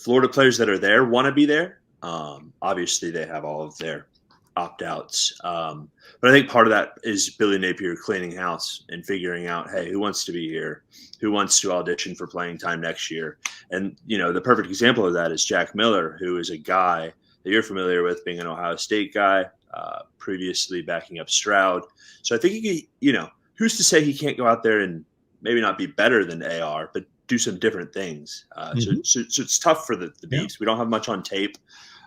Florida players that are there want to be there. Obviously, they have all of their opt-outs. But I think part of that is Billy Napier cleaning house and figuring out, hey, who wants to be here? Who wants to audition for playing time next year? And, the perfect example of that is Jack Miller, who is a guy that you're familiar with, being an Ohio State guy, previously backing up Stroud. So I think who's to say he can't go out there and maybe not be better than AR, but do some different things. So it's tough for the Beavs. Yeah. We don't have much on tape,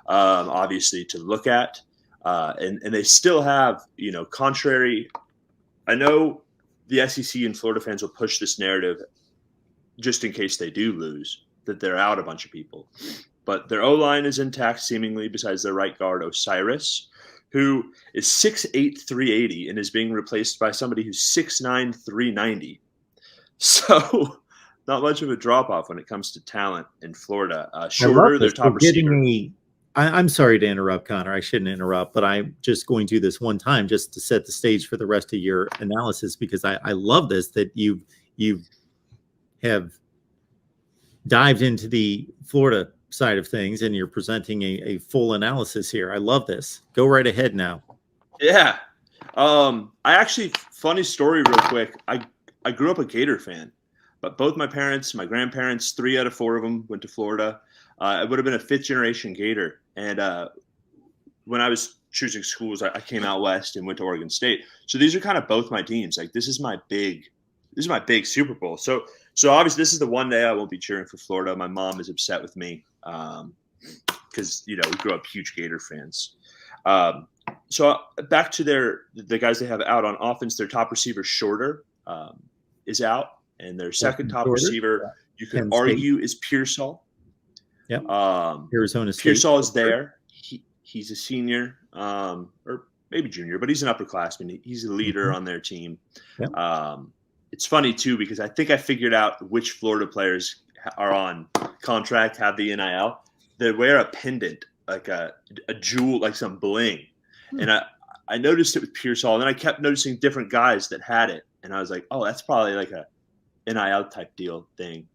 obviously, to look at. And they still have, contrary. I know the SEC and Florida fans will push this narrative just in case they do lose, that they're out a bunch of people. But their O-line is intact, seemingly, besides their right guard, Osiris, who is 6'8", 380, and is being replaced by somebody who's 6'9", 390. So not much of a drop-off when it comes to talent in Florida. Shorter, their top receiver. I'm sorry to interrupt, Connor. I shouldn't interrupt, but I'm just going to do this one time just to set the stage for the rest of your analysis, because I love this, that you have dived into the Florida side of things and you're presenting a full analysis here. I love this. Go right ahead now. Yeah. I actually, funny story real quick. I grew up a Gator fan, but both my parents, my grandparents, 3 out of 4 of them went to Florida. I would have been a 5th-generation Gator. And when I was choosing schools, I came out west and went to Oregon State. So these are kind of both my teams. Like, this is my big Super Bowl. So obviously this is the one day I won't be cheering for Florida. My mom is upset with me because, we grew up huge Gator fans. So back to the guys they have out on offense. Their top receiver, Shorter, is out. And their second top receiver, you could argue, is Pearsall. Yeah, Arizona State. Pearsall is there. He's a senior, or maybe junior, but he's an upperclassman. He's a leader on their team. Yeah. It's funny too, because I think I figured out which Florida players are on contract, have the NIL. They wear a pendant, like a jewel, like some bling. And I noticed it with Pearsall, and then I kept noticing different guys that had it, and I was like, oh, that's probably like a NIL type deal thing.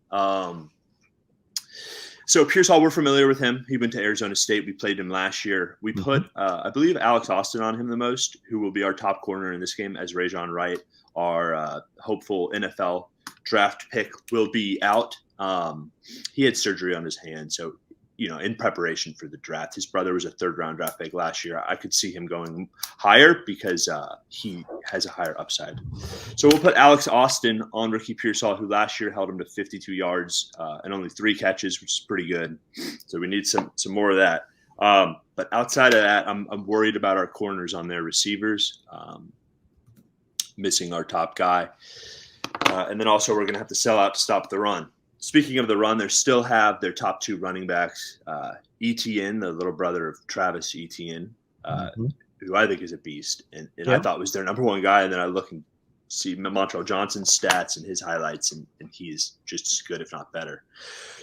So Pearsall, we're familiar with him. He went to Arizona State. We played him last year. We put, I believe, Alex Austin on him the most, who will be our top corner in this game, as Rajon Wright, our hopeful NFL draft pick, will be out. He had surgery on his hand, so in preparation for the draft. His brother was a 3rd-round draft pick last year. I could see him going higher because he has a higher upside. So we'll put Alex Austin on Ricky Pearsall, who last year held him to 52 yards and only 3 catches, which is pretty good. So we need some more of that. But outside of that, I'm worried about our corners on their receivers, missing our top guy. And then also we're going to have to sell out to stop the run. Speaking of the run, they still have their top 2 running backs, Etienne, the little brother of Travis Etienne, who I think is a beast, and I thought was their number 1 guy. And then I look and see Montrell Johnson's stats and his highlights, and he is just as good, if not better.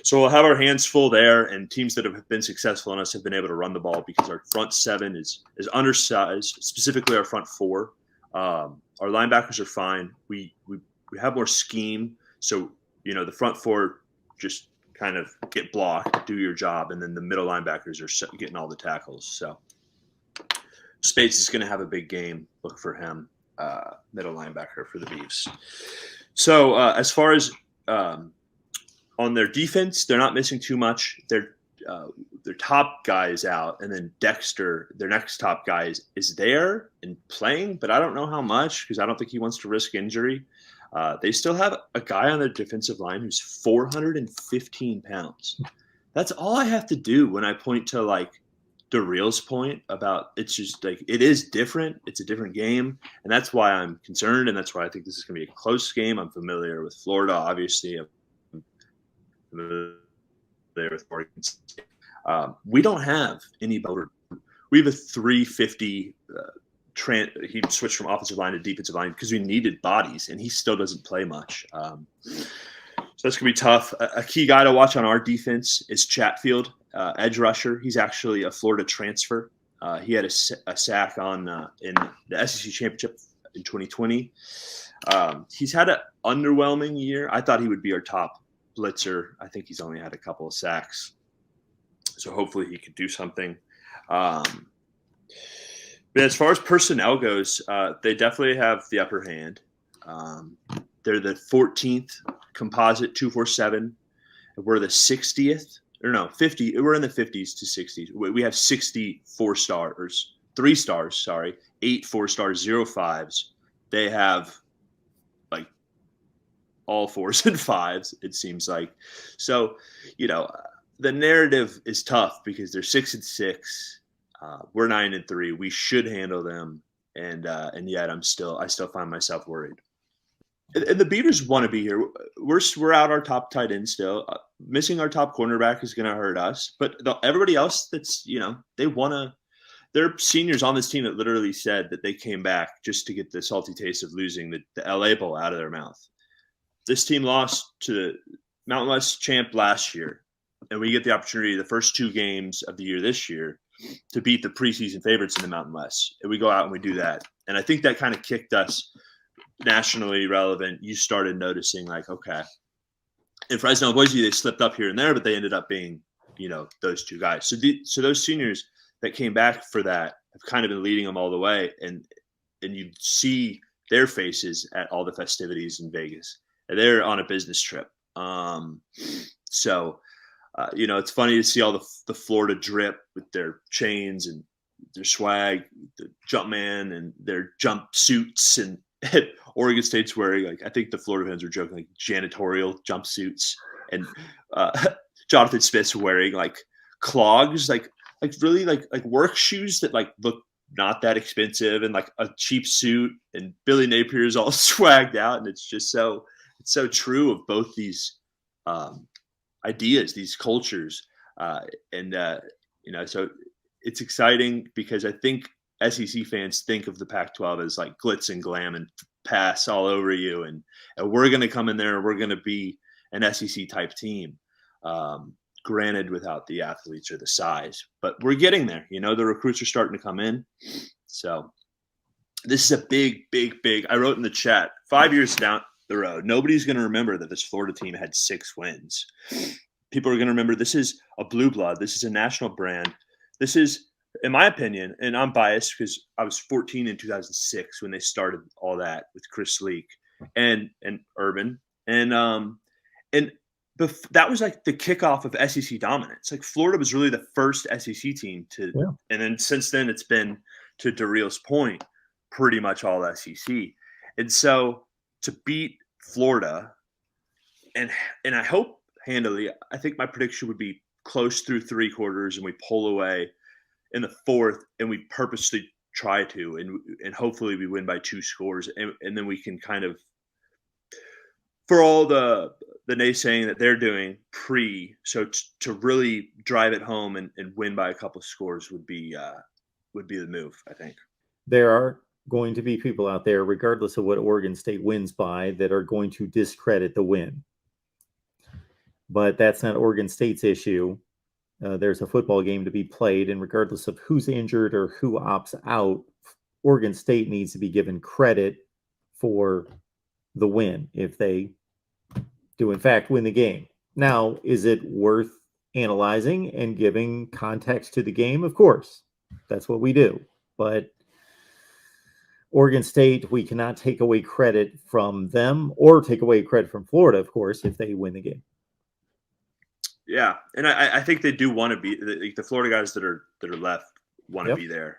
So we'll have our hands full there, and teams that have been successful in us have been able to run the ball because our front 7 is undersized, specifically our front 4. Our linebackers are fine. We have more scheme, so the front 4 just kind of get blocked, do your job, and then the middle linebackers are getting all the tackles. So Spates is going to have a big game. Look for him, middle linebacker for the Beavs. So as far as on their defense, they're not missing too much. Their top guy is out, and then Dexter, their next top guy, is there and playing, but I don't know how much because I don't think he wants to risk injury. They still have a guy on their defensive line who's 415 pounds. That's all I have to do when I point to like DeReal's point about it's just like it is different. It's a different game, and that's why I'm concerned, and that's why I think this is going to be a close game. I'm familiar with Florida, obviously. I'm familiar with Oregon State. We don't have any. We have a 350. He switched from offensive line to defensive line because we needed bodies, and he still doesn't play much. So that's going to be tough. A key guy to watch on our defense is Chatfield, edge rusher. He's actually a Florida transfer. He had a sack in the SEC championship in 2020. He's had an underwhelming year. I thought he would be our top blitzer. I think he's only had a couple of sacks. So hopefully he could do something. But as far as personnel goes, they definitely have the upper hand. They're the 14th composite 247. We're the 60th, or no, 50. We're in the 50s to 60s. We have 60 4-stars, 3-stars, sorry, 8 4-stars, 0 5s. They have like all 4s and 5s, it seems like. So, the narrative is tough because they're 6-6. We're 9-3. We should handle them, and yet I still find myself worried. And the Beavers want to be here. We're out our top tight end still. Missing our top cornerback is going to hurt us. But everybody else that's they want to. There are seniors on this team that literally said that they came back just to get the salty taste of losing the LA Bowl out of their mouth. This team lost to the Mountain West champ last year, and we get the opportunity the first 2 games of the year this year to beat the preseason favorites in the Mountain West. And we go out and we do that. And I think that kind of kicked us nationally relevant. You started noticing like, okay, in Fresno and Boise, they slipped up here and there, but they ended up being, those 2 guys. So those seniors that came back for that have kind of been leading them all the way. And you see their faces at all the festivities in Vegas. And they're on a business trip. It's funny to see all the Florida drip with their chains and their swag, the jump man and their jump suits, and Oregon State's wearing, like, I think the Florida fans were joking, like janitorial jumpsuits, and Jonathan Smith's wearing like clogs, like really like work shoes that like look not that expensive, and like a cheap suit, and Billy Napier's all swagged out, and it's just so true of both these ideas, these cultures, so it's exciting because I think SEC fans think of the Pac-12 as like glitz and glam and pass all over you, and we're going to come in there and we're going to be an SEC type team, granted without the athletes or the size, but we're getting there. The recruits are starting to come in, so this is a big. I wrote in the chat, 5 years down the road, nobody's going to remember that this Florida team had 6 wins. People are going to remember this is a blue blood. This is a national brand. This is, in my opinion, and I'm biased because I was 14 in 2006 when they started all that with Chris Leak and Urban, and that was like the kickoff of SEC dominance. Like Florida was really the first SEC team to, and then since then it's been, to Dareel's point, pretty much all SEC. And so to beat Florida, and I hope handily, I think my prediction would be close through 3 quarters, and we pull away in the 4th, and we purposely try to, and hopefully we win by 2 scores, and then we can kind of, for all the naysaying that they're doing to really drive it home and win by a couple of scores would be the move, I think. There are going to be people out there, regardless of what Oregon State wins by, that are going to discredit the win. But that's not Oregon State's issue. There's a football game to be played, and regardless of who's injured or who opts out, Oregon State needs to be given credit for the win if they do, in fact, win the game. Now, is it worth analyzing and giving context to the game? Of course. That's what we do. But Oregon State, we cannot take away credit from them or take away credit from Florida, of course, if they win the game. Yeah, and I think they do want to be, the Florida guys that are left want to be there.